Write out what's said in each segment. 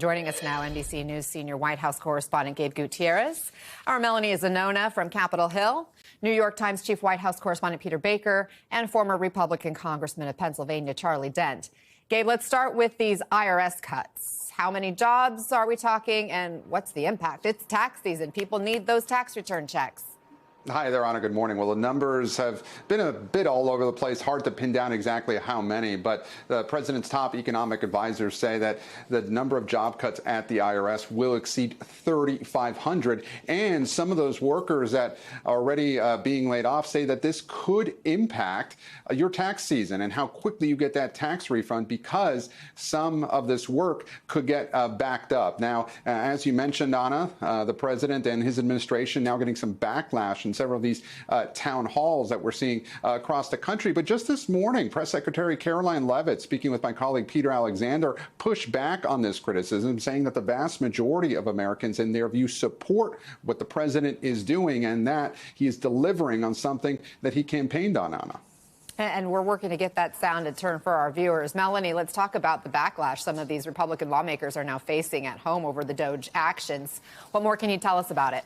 Joining us now, NBC News senior White House correspondent Gabe Gutierrez. Our Melanie Zanona from Capitol Hill, New York Times chief White House correspondent Peter Baker, and former Republican Congressman of Pennsylvania Charlie Dent. Gabe, let's start with these IRS cuts. How many jobs are we talking, and what's the impact? It's tax season. People need those tax return checks. Hi there, Anna. Good morning. Well, the numbers have been a bit all over the place. Hard to pin down exactly how many, but the president's top economic advisors say that the number of job cuts at the IRS will exceed 3,500. And some of those workers that are already being laid off say that this could impact your tax season and how quickly you get that tax refund, because some of this work could get backed up. Now, as you mentioned, Anna, the president and his administration now getting some backlash in several of these town halls that we're seeing across the country. But just this morning, Press Secretary Caroline Leavitt, speaking with my colleague Peter Alexander, pushed back on this criticism, saying that the vast majority of Americans, in their view, support what the president is doing and that he is delivering on something that he campaigned on, Anna. And we're working to get that sound to turn for our viewers. Melanie, let's talk about the backlash some of these Republican lawmakers are now facing at home over the DOJ actions. What more can you tell us about it?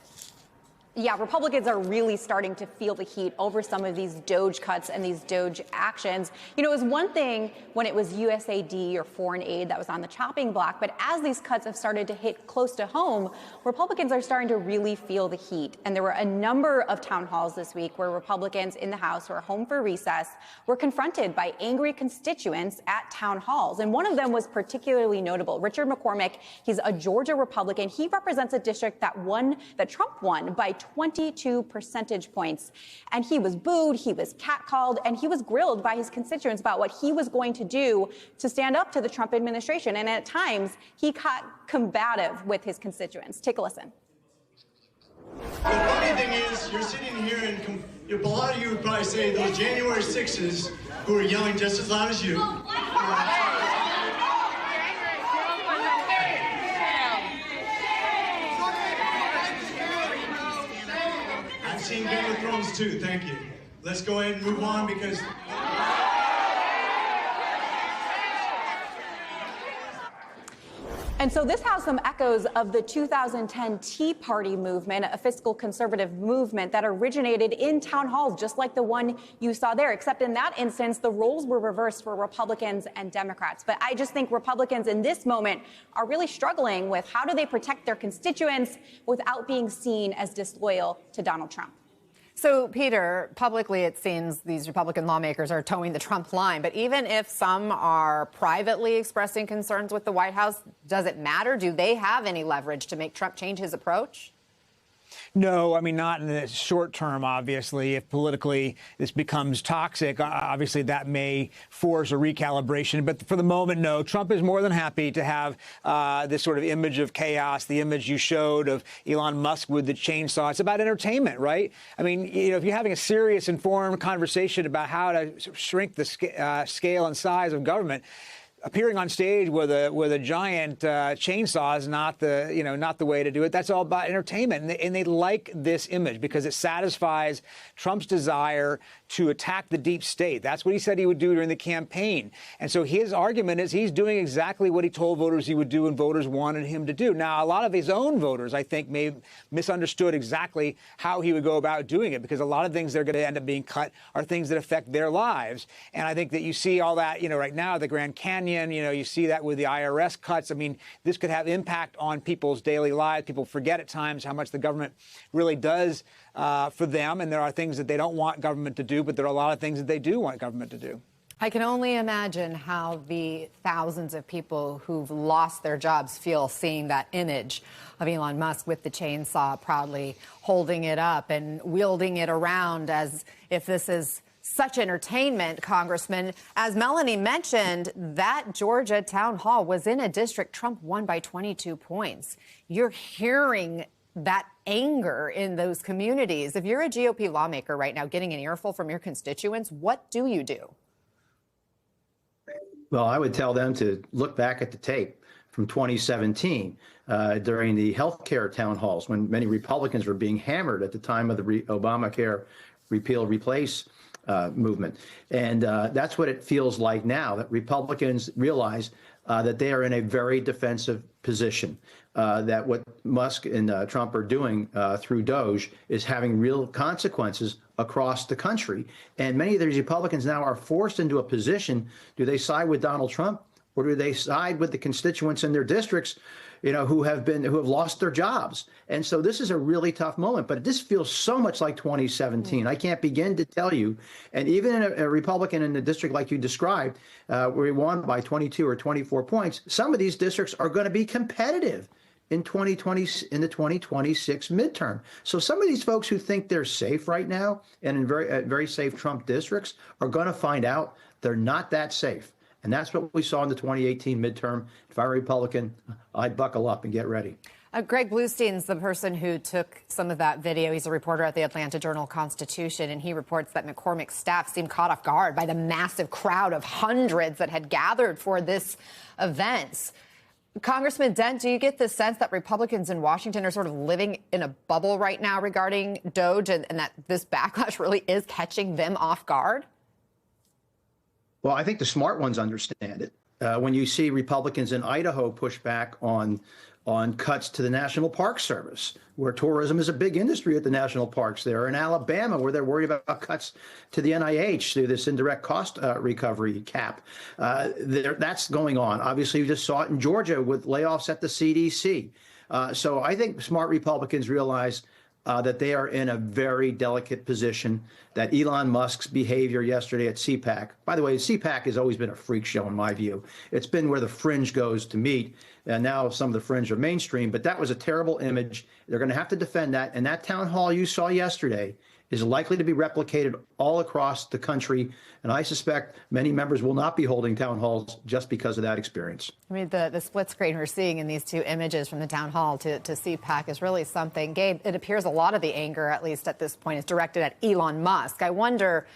Yeah, Republicans are really starting to feel the heat over some of these DOJ cuts and these DOJ actions. You know, it was one thing when it was USAID or foreign aid that was on the chopping block, but as these cuts have started to hit close to home, Republicans are starting to really feel the heat. And there were a number of town halls this week where Republicans in the House who are home for recess were confronted by angry constituents at town halls. And one of them was particularly notable. Richard McCormick, he's a Georgia Republican. He represents a district that Trump won by 22 percentage points. And he was booed, he was catcalled, and he was grilled by his constituents about what he was going to do to stand up to the Trump administration. And at times, he got combative with his constituents. Take a listen. The funny thing is, you're sitting here and a lot of you would probably say those January 6s who are yelling just as loud as you. I've seen Game of Thrones too, thank you. Let's go ahead and move on because... And so this has some echoes of the 2010 Tea Party movement, a fiscal conservative movement that originated in town halls, just like the one you saw there, except in that instance, the roles were reversed for Republicans and Democrats. But I just think Republicans in this moment are really struggling with how do they protect their constituents without being seen as disloyal to Donald Trump. So, Peter, publicly it seems these Republican lawmakers are towing the Trump line. But even if some are privately expressing concerns with the White House, does it matter? Do they have any leverage to make Trump change his approach? No, I mean, not in the short term, obviously. If politically this becomes toxic, obviously that may force a recalibration. But for the moment, no. Trump is more than happy to have this sort of image of chaos, the image you showed of Elon Musk with the chainsaw. It's about entertainment, right? I mean, you know, if you're having a serious, informed conversation about how to shrink the scale and size of government, appearing on stage with a giant chainsaw is not the way to do it. That's all about entertainment, and they like this image because it satisfies Trump's desire to attack the deep state. That's what he said he would do during the campaign. And so his argument is he's doing exactly what he told voters he would do and voters wanted him to do. Now, a lot of his own voters, I think, may have misunderstood exactly how he would go about doing it, because a lot of things that are going to end up being cut are things that affect their lives. And I think that you see all that, right now, the Grand Canyon, you see that with the IRS cuts. I mean, this could have impact on people's daily lives. People forget at times how much the government really does for them. And there are things that they don't want government to do, but there are a lot of things that they do want government to do. I can only imagine how the thousands of people who've lost their jobs feel seeing that image of Elon Musk with the chainsaw proudly holding it up and wielding it around as if this is such entertainment, Congressman. As Melanie mentioned, that Georgia town hall was in a district Trump won by 22 points. You're hearing that anger in those communities. If you're a GOP lawmaker right now getting an earful from your constituents, what do you do? Well, I would tell them to look back at the tape from 2017 during the health care town halls when many Republicans were being hammered at the time of the Obamacare repeal replace movement. And that's what it feels like now, that Republicans realize that they are in a very defensive position that what Musk and Trump are doing through Doge is having real consequences across the country. And many of these Republicans now are forced into a position: do they side with Donald Trump, or do they side with the constituents in their districts, who have lost their jobs? And so this is a really tough moment, but this feels so much like 2017. I can't begin to tell you. And even a Republican in the district like you described, where he won by 22 or 24 points, some of these districts are going to be competitive in the 2026 midterm. So some of these folks who think they're safe right now and in very safe Trump districts are going to find out they're not that safe. And that's what we saw in the 2018 midterm. If I were a Republican, I'd buckle up and get ready. Greg Bluestein's the person who took some of that video. He's a reporter at the Atlanta Journal-Constitution, and he reports that McCormick's staff seemed caught off guard by the massive crowd of hundreds that had gathered for this event. Congressman Dent, do you get the sense that Republicans in Washington are sort of living in a bubble right now regarding Doge, and that this backlash really is catching them off guard? Well, I think the smart ones understand it. When you see Republicans in Idaho push back on cuts to the National Park Service, where tourism is a big industry at the national parks there, in Alabama, where they're worried about cuts to the NIH through this indirect cost recovery cap. That's going on. Obviously, you just saw it in Georgia with layoffs at the CDC. So I think smart Republicans realize that they are in a very delicate position, that Elon Musk's behavior yesterday at CPAC, by the way, CPAC has always been a freak show in my view. It's been where the fringe goes to meet, and now some of the fringe are mainstream, but that was a terrible image. They're going to have to defend that, and that town hall you saw yesterday is likely to be replicated all across the country, and I suspect many members will not be holding town halls just because of that experience. I mean, the split screen we're seeing in these two images from the town hall to CPAC is really something. Gabe, it appears a lot of the anger, at least at this point, is directed at Elon Musk. I wonder,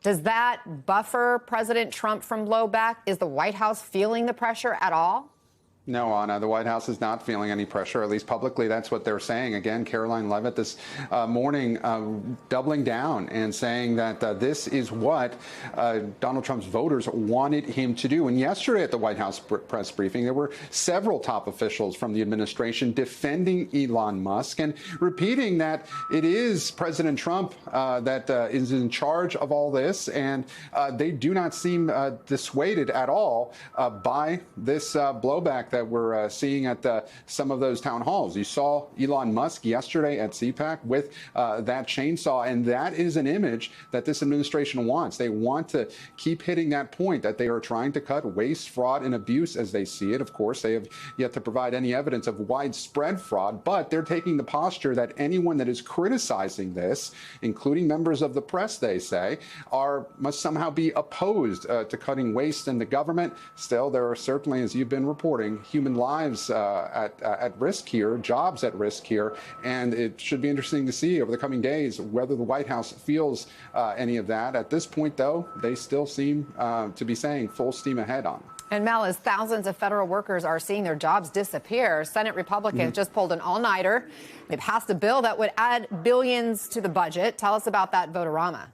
does that buffer President Trump from blowback? Is the White House feeling the pressure at all? No, Anna, the White House is not feeling any pressure, at least publicly. That's what they're saying. Again, Caroline Leavitt this morning doubling down and saying that this is what Donald Trump's voters wanted him to do. And yesterday at the White House press briefing, there were several top officials from the administration defending Elon Musk and repeating that it is President Trump that is in charge of all this. And they do not seem dissuaded at all by this blowback that we're seeing at some of those town halls. You saw Elon Musk yesterday at CPAC with that chainsaw, and that is an image that this administration wants. They want to keep hitting that point that they are trying to cut waste, fraud, and abuse as they see it. Of course, they have yet to provide any evidence of widespread fraud, but they're taking the posture that anyone that is criticizing this, including members of the press, they say, must somehow be opposed to cutting waste in the government. Still, there are certainly, as you've been reporting, human lives at risk here, jobs at risk here, and it should be interesting to see over the coming days whether the White House feels any of that. At this point, though, they still seem to be saying full steam ahead on. And Mel, as thousands of federal workers are seeing their jobs disappear, Senate Republicans just pulled an all-nighter. They passed a bill that would add billions to the budget. Tell us about that vote-a-rama.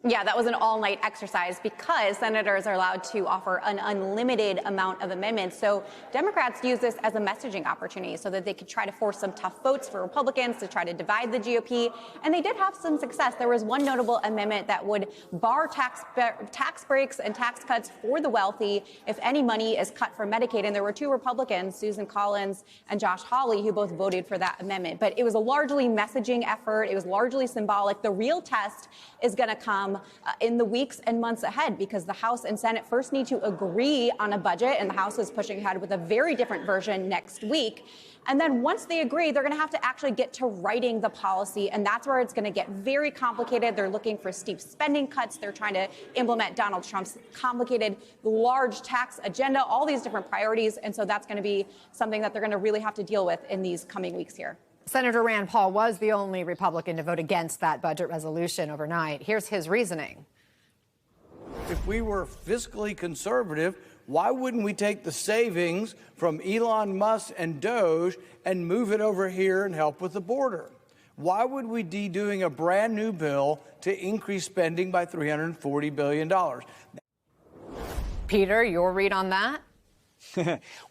Yeah, that was an all-night exercise because senators are allowed to offer an unlimited amount of amendments. So Democrats use this as a messaging opportunity so that they could try to force some tough votes for Republicans to try to divide the GOP. And they did have some success. There was one notable amendment that would bar tax breaks and tax cuts for the wealthy if any money is cut from Medicaid. And there were two Republicans, Susan Collins and Josh Hawley, who both voted for that amendment. But it was a largely messaging effort. It was largely symbolic. The real test is going to come in the weeks and months ahead, because the House and Senate first need to agree on a budget, and the House is pushing ahead with a very different version next week. And then once they agree, they're going to have to actually get to writing the policy, and that's where it's going to get very complicated. They're looking for steep spending cuts. They're trying to implement Donald Trump's complicated, large tax agenda, all these different priorities, and so that's going to be something that they're going to really have to deal with in these coming weeks here. Senator Rand Paul was the only Republican to vote against that budget resolution overnight. Here's his reasoning. If we were fiscally conservative, why wouldn't we take the savings from Elon Musk and Doge and move it over here and help with the border? Why would we be doing a brand new bill to increase spending by $340 billion? Peter, your read on that?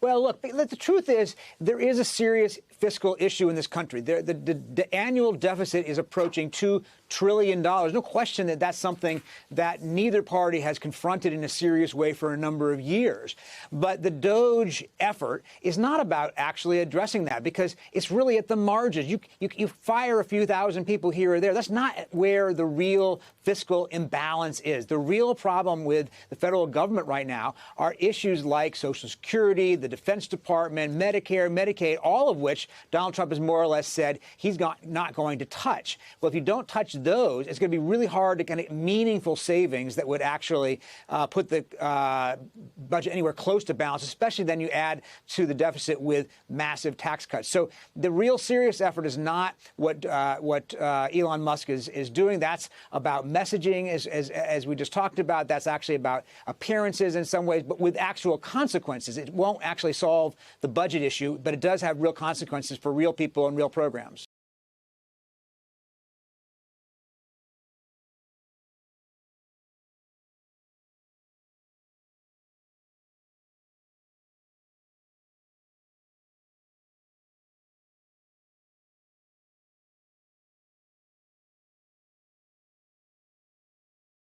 Well, look, the truth is there is a serious fiscal issue in this country. The annual deficit is approaching $2 trillion. No question that that's something that neither party has confronted in a serious way for a number of years. But the DOGE effort is not about actually addressing that, because it's really at the margins. You fire a few thousand people here or there. That's not where the real fiscal imbalance is. The real problem with the federal government right now are issues like Social Security, the Defense Department, Medicare, Medicaid, all of which Donald Trump has more or less said he's not going to touch. Well, if you don't touch those, it's going to be really hard to get meaningful savings that would actually put the budget anywhere close to balance, especially then you add to the deficit with massive tax cuts. So the real serious effort is not what Elon Musk is doing. That's about messaging, as we just talked about. That's actually about appearances in some ways, but with actual consequences. It won't actually solve the budget issue, but it does have real consequences for real people and real programs.